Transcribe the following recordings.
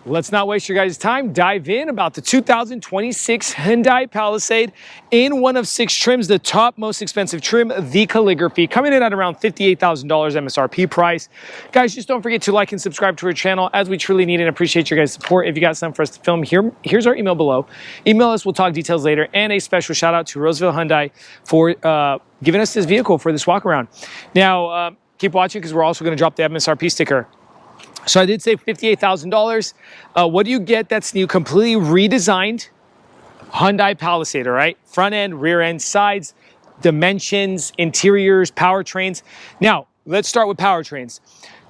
let's not waste your guys' time. Dive in about the 2026 Hyundai Palisade in one of 6 trims, the top most expensive trim, the Calligraphy, coming in at around $58,000 MSRP price. Guys, just don't forget to like and subscribe to our channel, as we truly need and appreciate your guys' support. If you got something for us to film, here's our email below. Email us, we'll talk details later. And a special shout out to Roseville Hyundai for giving us this vehicle for this walk around. Now, keep watching because we're also going to drop the MSRP sticker. So I did say $58,000. What do you get that's new? Completely redesigned Hyundai Palisade, all right? Front end, rear end, sides, dimensions, interiors, powertrains. Now, let's start with powertrains.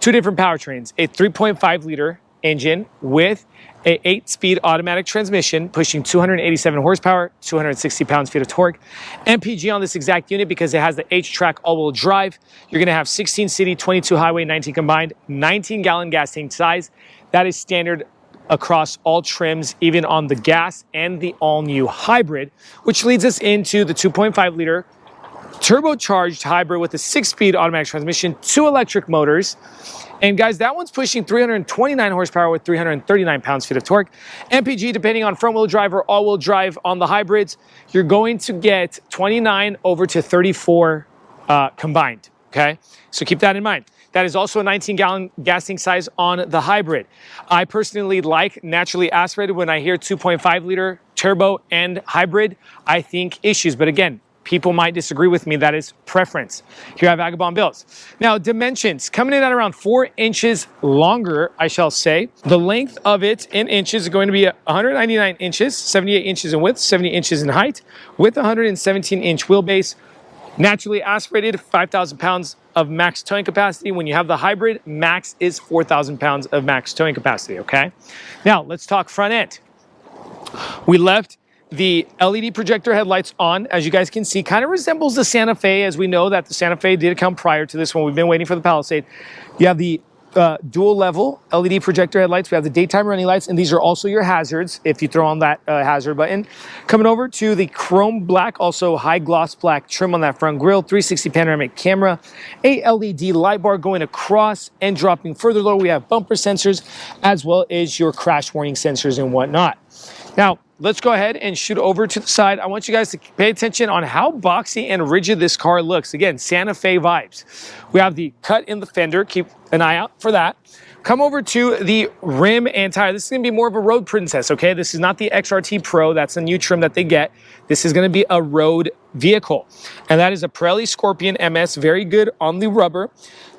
2 different powertrains. A 3.5 liter engine with a 8-speed automatic transmission pushing 287 horsepower, 260 pounds-feet of torque. MPG on this exact unit because it has the HTRAC all-wheel drive. You're gonna have 16 city, 22 highway, 19 combined, 19-gallon gas tank size. That is standard across all trims, even on the gas and the all-new hybrid, which leads us into the 2.5 liter turbocharged hybrid with a 6-speed automatic transmission, 2 electric motors. And guys, that one's pushing 329 horsepower with 339 pounds-feet of torque. MPG, depending on front-wheel drive or all-wheel drive on the hybrids, you're going to get 29 over to 34 combined, okay? So keep that in mind. That is also a 19-gallon gas tank size on the hybrid. I personally like naturally aspirated. When I hear 2.5 liter turbo and hybrid, I think issues. But again, people might disagree with me. That is preference. Here I have Vagabond Builds. Now, dimensions coming in at around 4 inches longer, I shall say. The length of it in inches is going to be 199 inches, 78 inches in width, 70 inches in height, with a 117-inch wheelbase. Naturally aspirated, 5,000 pounds of max towing capacity. When you have the hybrid, max is 4,000 pounds of max towing capacity, okay? Now, let's talk front end. We left the LED projector headlights on, as you guys can see, kind of resembles the Santa Fe, as we know that the Santa Fe did come prior to this one. We've been waiting for the Palisade. You have the dual level LED projector headlights. We have the daytime running lights, and these are also your hazards if you throw on that hazard button. Coming over to the chrome black, also high gloss black trim on that front grille, 360 panoramic camera, a LED light bar going across and dropping further low. We have bumper sensors as well as your crash warning sensors and whatnot. Now, let's go ahead and shoot over to the side. I want you guys to pay attention on how boxy and rigid this car looks. Again, Santa Fe vibes. We have the cut in the fender. Keep an eye out for that. Come over to the rim and tire. This is going to be more of a road princess, okay? This is not the XRT Pro. That's a new trim that they get. This is going to be a road vehicle. And that is a Pirelli Scorpion MS. Very good on the rubber.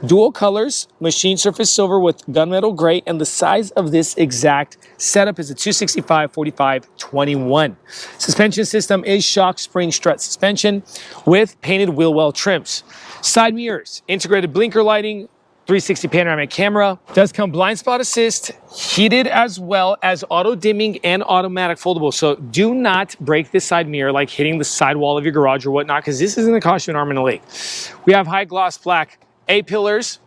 Dual colors, machine surface silver with gunmetal gray. And the size of this exact setup is a 265/45/21. Suspension system is shock spring strut suspension with painted wheel well trims. Side mirrors, integrated blinker lighting, 360 panoramic camera. Does come blind spot assist, heated as well as auto dimming and automatic foldable. So do not break this side mirror like hitting the side wall of your garage or whatnot, because this is going to cost you an arm and a leg. We have high gloss black A-pillars,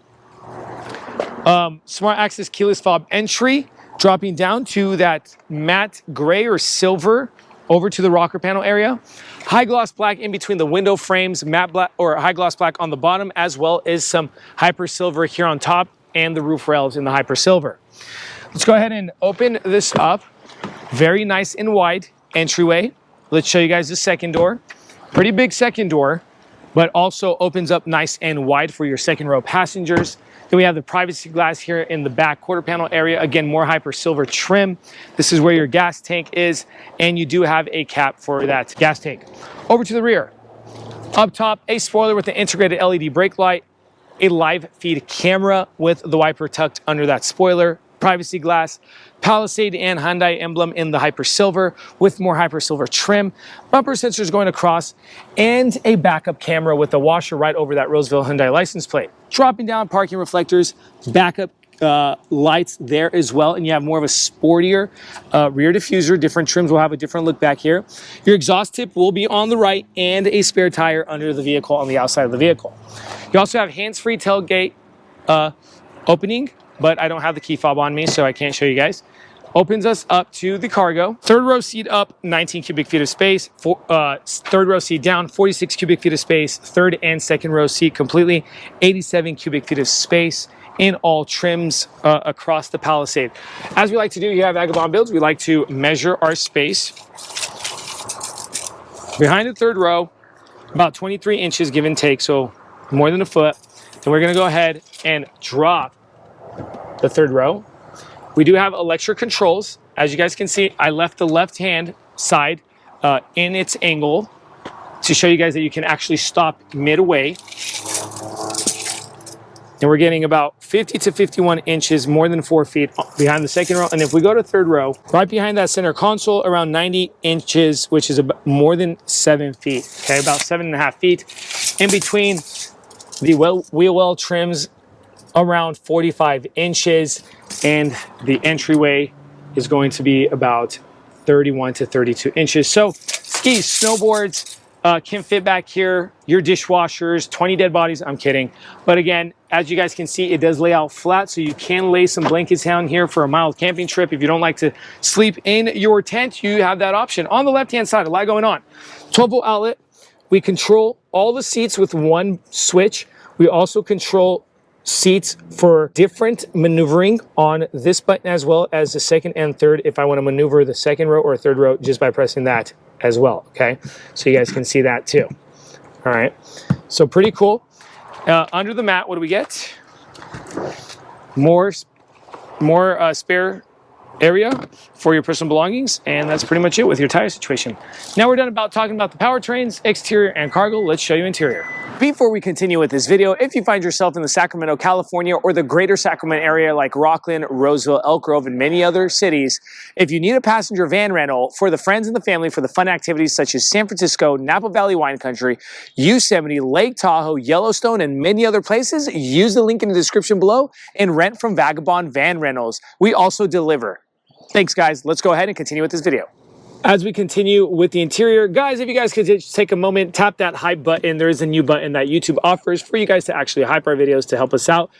smart access keyless fob entry, dropping down to that matte gray or silver over to the rocker panel area. High gloss black in between the window frames, matte black or high gloss black on the bottom, as well as some hyper silver here on top and the roof rails in the hyper silver. Let's go ahead and open this up. Very nice and wide entryway. Let's show you guys the second door. Pretty big second door, but also opens up nice and wide for your second row passengers. Then we have the privacy glass here in the back quarter panel area. Again, more hyper silver trim. This is where your gas tank is, and you do have a cap for that gas tank. Over to the rear. Up top, a spoiler with the integrated LED brake light, a live feed camera with the wiper tucked under that spoiler, privacy glass, Palisade and Hyundai emblem in the hyper silver with more hyper silver trim, bumper sensors going across, and a backup camera with a washer right over that Roseville Hyundai license plate. Dropping down parking reflectors, backup lights there as well, and you have more of a sportier rear diffuser. Different trims will have a different look back here. Your exhaust tip will be on the right and a spare tire under the vehicle on the outside of the vehicle. You also have hands-free tailgate opening, but I don't have the key fob on me, so I can't show you guys. Opens us up to the cargo. Third row seat up, 19 cubic feet of space. Third row seat down, 46 cubic feet of space. Third and second row seat completely, 87 cubic feet of space. in all trims across the Palisade. As we like to do here at Vagabond Builds, we like to measure our space behind the third row, about 23 inches give and take, so more than a foot. Then we're gonna go ahead and drop the third row. We do have electric controls. As you guys can see, I left the left-hand side in its angle to show you guys that you can actually stop midway. And we're getting about 50 to 51 inches, more than 4 feet behind the second row. And if we go to third row, right behind that center console, around 90 inches, which is about more than 7 feet, okay, about 7.5 feet. In between the wheel well trims, around 45 inches. And the entryway is going to be about 31 to 32 inches. So skis, snowboards, can fit back here. Your dishwashers, 20 dead bodies, I'm kidding. But again, as you guys can see, it does lay out flat, so you can lay some blankets down here for a mild camping trip. If you don't like to sleep in your tent, you have that option. On the left-hand side, a lot going on. 12-volt outlet. We control all the seats with one switch. We also control seats for different maneuvering on this button, as well as the second and third if I want to maneuver the second row or third row just by pressing that as well, okay? So you guys can see that too. All right, so pretty cool. Under the mat, what do we get? More spare area for your personal belongings, and that's pretty much it with your tire situation. Now we're done about talking about the powertrains, exterior, and cargo. Let's show you interior. Before we continue with this video, if you find yourself in the Sacramento, California, or the greater Sacramento area like Rockland, Roseville, Elk Grove, and many other cities, if you need a passenger van rental for the friends and the family for the fun activities such as San Francisco, Napa Valley Wine Country, Yosemite, Lake Tahoe, Yellowstone, and many other places, use the link in the description below and rent from Vagabond Van Rentals. We also deliver. Thanks, guys. Let's go ahead and continue with this video. As we continue with the interior, guys, if you guys could just take a moment, tap that hype button. There is a new button that YouTube offers for you guys to actually hype our videos to help us out,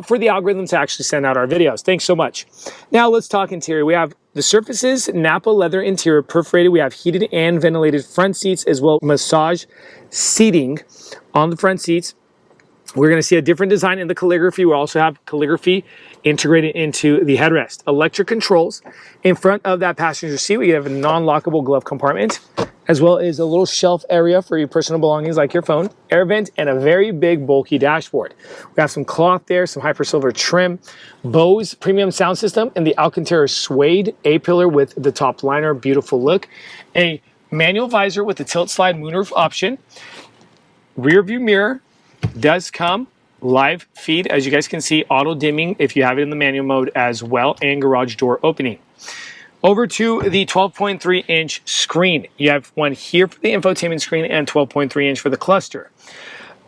for the algorithm to actually send out our videos. Thanks so much. Now let's talk interior. We have the surfaces, Napa leather interior, perforated. We have heated and ventilated front seats, as well as massage seating on the front seats. We're going to see a different design in the calligraphy. We also have calligraphy integrated into the headrest. Electric controls. In front of that passenger seat, we have a non-lockable glove compartment, as well as a little shelf area for your personal belongings like your phone, air vent, and a very big bulky dashboard. We have some cloth there, some hyper silver trim, Bose premium sound system, and the Alcantara suede A-pillar with the top liner. Beautiful look. A manual visor with the tilt slide moonroof option. Rear view mirror does come live feed, as you guys can see, auto dimming if you have it in the manual mode as well, and garage door opening. Over to the 12.3 inch screen. You have one here for the infotainment screen and 12.3 inch for the cluster.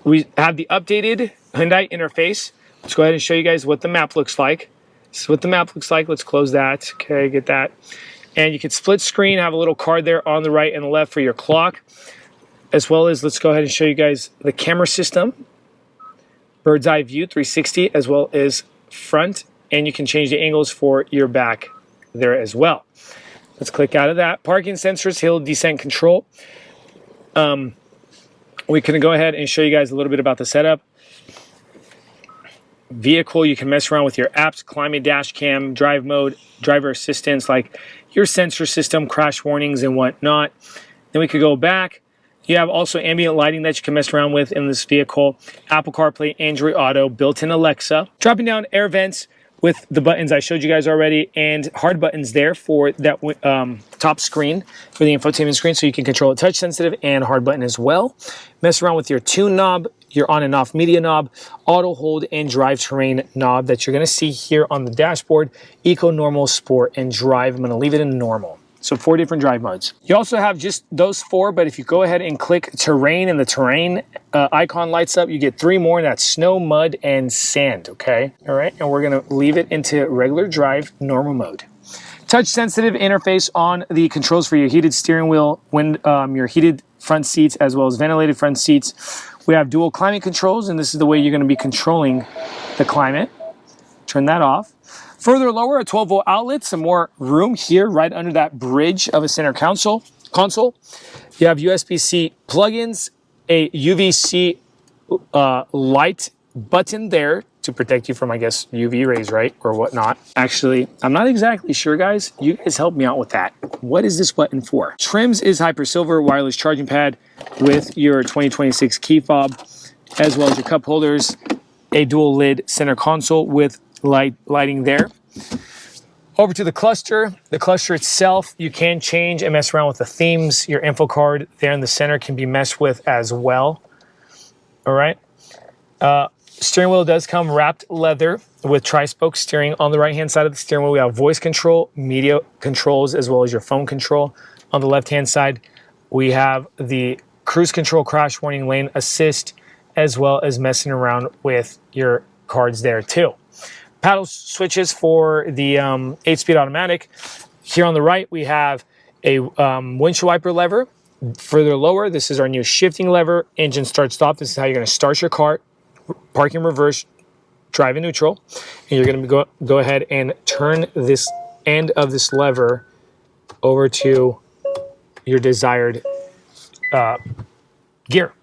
We have the updated Hyundai interface. Let's go ahead and show you guys what the map looks like. This is what the map looks like. Let's close that. Okay, get that. And you can split screen, have a little card there on the right and the left for your clock. As well as, let's go ahead and show you guys the camera system. Bird's eye view 360, as well as front. And you can change the angles for your back there as well. Let's click out of that. Parking sensors, hill descent control. We can go ahead and show you guys a little bit about the setup. Vehicle, you can mess around with your apps, climate dash cam, drive mode, driver assistance, like your sensor system, crash warnings and whatnot. Then we could go back. You have also ambient lighting that you can mess around with in this vehicle. Apple CarPlay, Android Auto, built-in Alexa. Dropping down air vents with the buttons I showed you guys already, and hard buttons there for that top screen, for the infotainment screen, so you can control a touch sensitive and hard button as well. Mess around with your tune knob, your on and off media knob, auto hold and drive terrain knob that you're gonna see here on the dashboard. Eco, normal, sport, and drive. I'm gonna leave it in normal. So 4 different drive modes. You also have just those 4, but if you go ahead and click terrain and the terrain icon lights up, you get 3 more, and that's snow, mud, and sand, okay? All right, and we're gonna leave it into regular drive, normal mode. Touch sensitive interface on the controls for your heated steering wheel, your heated front seats, as well as ventilated front seats. We have dual climate controls, and this is the way you're gonna be controlling the climate. Turn that off. Further lower, a 12-volt outlet, some more room here right under that bridge of a center console. You have USB-C plugins, a UVC light button there to protect you from, I guess, UV rays, right? Or whatnot. Actually, I'm not exactly sure, guys. You guys help me out with that. What is this button for? Trims is Hyper Silver wireless charging pad with your 2026 key fob, as well as your cup holders, a dual lid center console with lighting there. Over to the cluster itself, you can change and mess around with the themes. Your info card there in the center can be messed with as well. All right. Steering wheel does come wrapped leather with tri-spoke steering. On the right-hand side of the steering wheel, we have voice control, media controls, as well as your phone control. On the left-hand side, we have the cruise control, crash warning, lane assist, as well as messing around with your cards there too. Paddle switches for the 8-speed automatic. Here on the right, we have a windshield wiper lever. Further lower, this is our new shifting lever. Engine start stop. This is how you're going to start your car. Park in reverse, drive in neutral. And you're going to go ahead and turn this end of this lever over to your desired gear.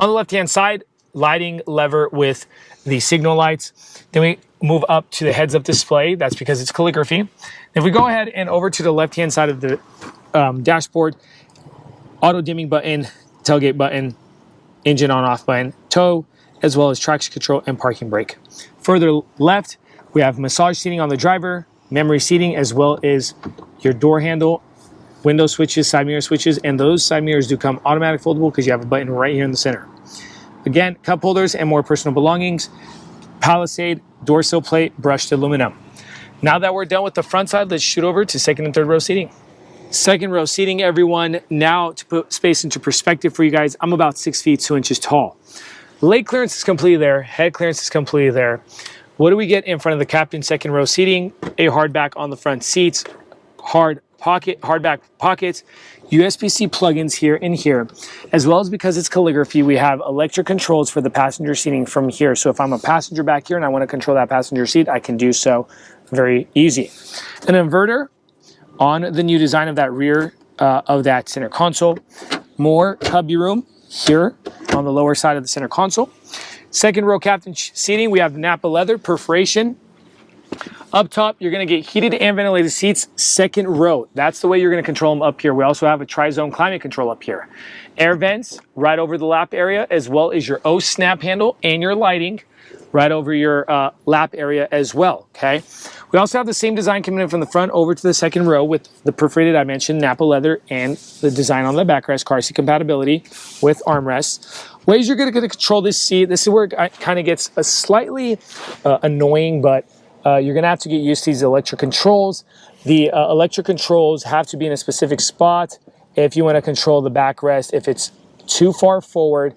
On the left-hand side, lighting lever with the signal lights. Then we move up to the heads-up display. That's because it's calligraphy. If we go ahead and over to the left-hand side of the dashboard, auto dimming button, tailgate button, engine on-off button, tow, as well as traction control and parking brake. Further left, we have massage seating on the driver, memory seating, as well as your door handle, window switches, side mirror switches, and those side mirrors do come automatic foldable because you have a button right here in the center. Again, cup holders and more personal belongings, Palisade, door sill plate, brushed aluminum. Now that we're done with the front side, let's shoot over to second and third row seating. Second row seating, everyone. Now to put space into perspective for you guys, I'm about 6 feet 2 inches tall. Leg clearance is completely there. Head clearance is completely there. What do we get in front of the captain second row seating? A hard back on the front seats, hard back pockets, USB-C plugins here and here, as well as because it's calligraphy, we have electric controls for the passenger seating from here. So if I'm a passenger back here and I want to control that passenger seat, I can do so very easy. An inverter on the new design of that rear of that center console. More cubby room here on the lower side of the center console. Second row captain seating, we have Napa leather perforation. Up top, you're going to get heated and ventilated seats, second row. That's the way you're going to control them up here. We also have a tri-zone climate control up here. Air vents right over the lap area, as well as your O snap handle and your lighting right over your lap area as well, okay? We also have the same design coming in from the front over to the second row with the perforated, I mentioned, Napa leather and the design on the backrest, car seat compatibility with armrests. Ways you're going to control this seat, this is where it kind of gets a slightly annoying, but you're going to have to get used to these electric controls. The electric controls have to be in a specific spot if you want to control the backrest. If it's too far forward,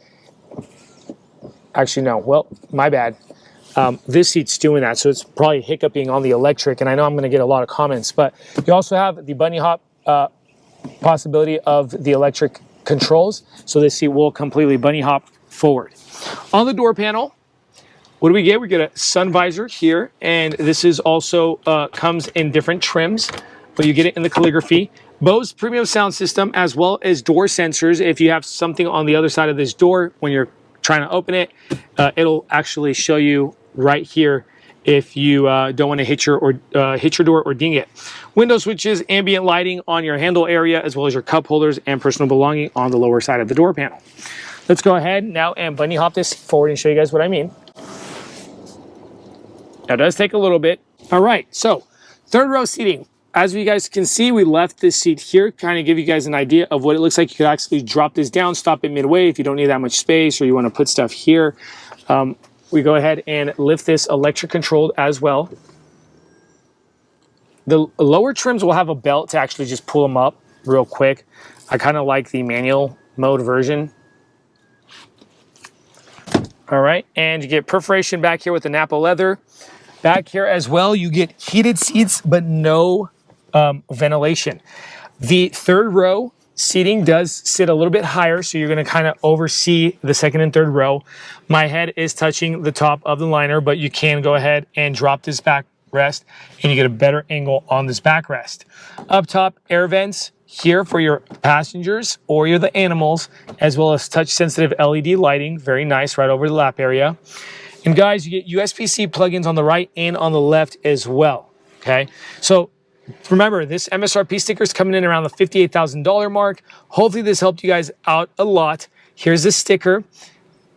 actually no, well, my bad. This seat's doing that, so it's probably hiccuping on the electric, and I know I'm going to get a lot of comments, but you also have the bunny hop possibility of the electric controls, so this seat will completely bunny hop forward. On the door panel, what do we get? We get a sun visor here, and this is also comes in different trims, but you get it in the calligraphy. Bose premium sound system, as well as door sensors. If you have something on the other side of this door, when you're trying to open it, it'll actually show you right here if you don't want to hit your door or ding it. Window switches, ambient lighting on your handle area, as well as your cup holders and personal belonging on the lower side of the door panel. Let's go ahead now and bunny hop this forward and show you guys what I mean. Now, it does take a little bit. All right, so third row seating. As you guys can see, we left this seat here, kind of give you guys an idea of what it looks like. You could actually drop this down, stop it midway if you don't need that much space or you want to put stuff here. We go ahead and lift this electric controlled as well. The lower trims will have a belt to actually just pull them up real quick. I kind of like the manual mode version. All right, and you get perforation back here with the Napa leather. Back here as well, you get heated seats, but no ventilation. The third row seating does sit a little bit higher, so you're going to kind of oversee the second and third row. My head is touching the top of the liner, but you can go ahead and drop this backrest, and you get a better angle on this backrest. Up top, air vents here for your passengers or you're the animals, as well as touch-sensitive LED lighting. Very nice, right over the lap area. And guys, you get USB-C plugins on the right and on the left as well, okay? So remember, this MSRP sticker is coming in around the $58,000 mark. Hopefully this helped you guys out a lot. Here's the sticker.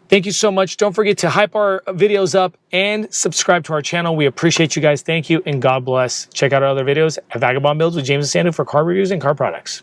Thank you so much. Don't forget to hype our videos up and subscribe to our channel. We appreciate you guys. Thank you and God bless. Check out our other videos at Vagabond Builds with James and Sandu for car reviews and car products.